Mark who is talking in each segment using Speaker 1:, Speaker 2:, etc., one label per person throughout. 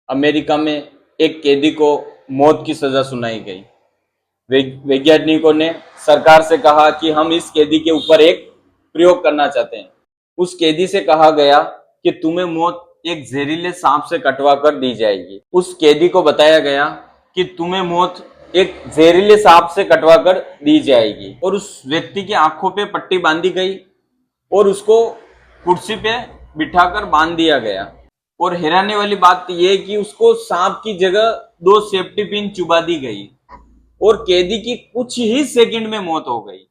Speaker 1: America में एक कैदी को मौत की सजा सुनाई गई। वैज्ञानिकों ने सरकार से कहा कि हम इस कैदी के ऊपर एक प्रयोग करना चाहते हैं। उस कैदी से कहा गया कि तुम्हें मौत एक जहरीले सांप से कटवा कर दी जाएगी। उस कैदी को बताया गया कि तुम्हें मौत एक जहरीले सांप से कटवा कर दी जाएगी और उस व्यक्ति की आंखों पे पट्टी बांधी गई और उसको कुर्सी पे बिठाकर बांध दिया गया। और हैरानी वाली बात यह है कि उसको सांप की जगह 2 सेफ्टी पिन चुबा दी गई और कैदी की कुछ ही सेकंड में मौत हो गई।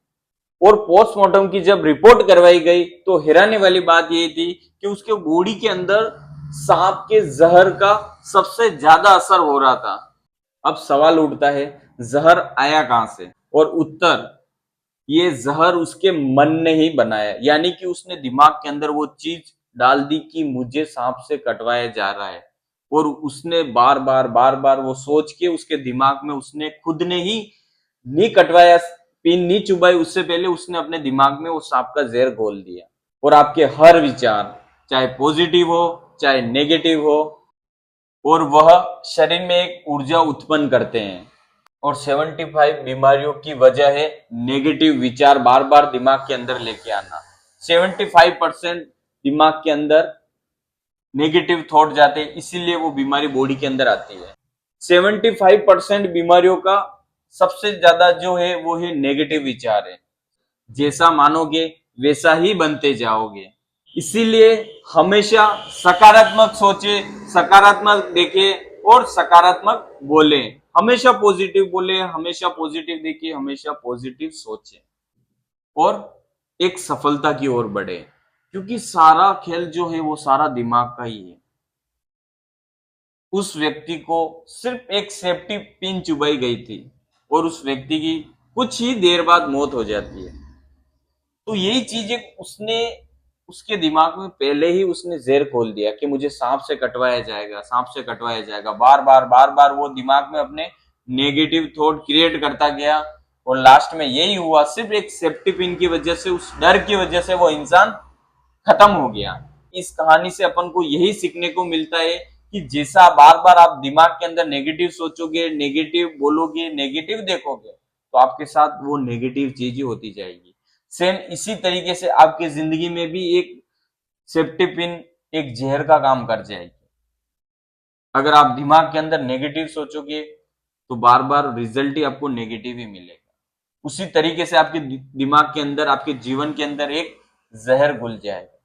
Speaker 1: और पोस्टमार्टम की जब रिपोर्ट करवाई गई तो हैरानी वाली बात यह थी कि उसके बॉडी के अंदर सांप के जहर का सबसे ज्यादा असर हो रहा था। अब सवाल उठता है, जहर आया कहां से? और उत्तर, ये जहर उसके मन ने ही बनाया, यानी कि उसने दिमाग के अंदर वो चीज डाल दी कि मुझे सांप से कटवाया जा रहा है और उसने बार बार वो सोच के उसके दिमाग में उसने खुद ने ही नहीं कटवाया, पिन नहीं चुभाई, उससे पहले उसने अपने दिमाग में वो सांप का जहर घोल दिया। और आपके हर विचार चाहे पॉजिटिव हो चाहे नेगेटिव हो, और वह शरीर में एक ऊर्जा उत्पन्न करते हैं। और 75 बीमारियों की वजह है नेगेटिव विचार बार बार दिमाग के अंदर लेके आना। 75% दिमाग के अंदर नेगेटिव थॉट जाते हैं, इसीलिए वो बीमारी बॉडी के अंदर आती है। 75% बीमारियों का सबसे ज्यादा जो है वो है नेगेटिव विचार है। जैसा मानोगे वैसा ही बनते जाओगे। इसीलिए हमेशा सकारात्मक सोचे, सकारात्मक देखे और सकारात्मक बोले। हमेशा पॉजिटिव बोले, हमेशा पॉजिटिव देखे, हमेशा पॉजिटिव सोचे और एक सफलता की ओर बढ़े, क्योंकि सारा खेल जो है वो सारा दिमाग का ही है। उस व्यक्ति को सिर्फ एक सेफ्टी पिन चुभाई गई थी और उस व्यक्ति की कुछ ही देर बाद मौत हो जाती है। तो यही चीजें उसने उसके दिमाग में पहले ही उसने जहर खोल दिया कि मुझे सांप से कटवाया जाएगा, सांप से कटवाया जाएगा। बार बार वो दिमाग में अपने नेगेटिव थॉट क्रिएट करता गया और लास्ट में यही हुआ, सिर्फ एक सेफ्टी पिन की वजह से, उस डर की वजह से वो इंसान खत्म हो गया। इस कहानी से अपन को यही सीखने को मिलता है कि जैसा बार बार आप दिमाग के अंदर नेगेटिव सोचोगे, नेगेटिव बोलोगे, नेगेटिव देखोगे, तो आपके साथ वो नेगेटिव चीज ही होती जाएगी। सेम इसी तरीके से आपकी जिंदगी में भी एक सेफ्टी पिन एक जहर का काम कर जाएगी। अगर आप दिमाग के अंदर नेगेटिव सोचोगे तो बार बार रिजल्ट ही आपको नेगेटिव ही मिलेगा। उसी तरीके से आपके दिमाग के अंदर, आपके जीवन के अंदर एक जहर घुल जाएगा।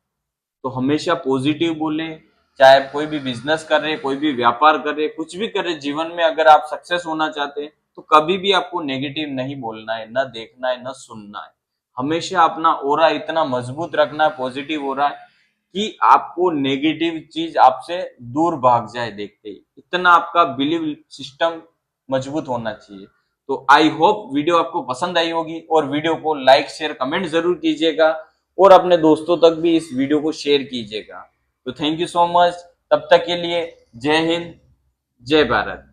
Speaker 1: तो हमेशा पॉजिटिव बोले, चाहे कोई भी बिजनेस कर रहे, कोई भी व्यापार कर रहे, कुछ भी कर रहे जीवन में, अगर आप सक्सेस होना चाहते हैं तो कभी भी आपको नेगेटिव नहीं बोलना है, न देखना है, न सुनना है। हमेशा अपना ऑरा इतना मजबूत रखना है, पॉजिटिव ऑरा, कि आपको नेगेटिव चीज आपसे दूर भाग जाए देखते ही। इतना आपका बिलीव सिस्टम मजबूत होना चाहिए। तो आई होप वीडियो आपको पसंद आई होगी और वीडियो को लाइक शेयर कमेंट जरूर कीजिएगा और अपने दोस्तों तक भी इस वीडियो को शेयर कीजिएगा। तो थैंक यू सो मच। तब तक के लिए जय हिंद, जय भारत।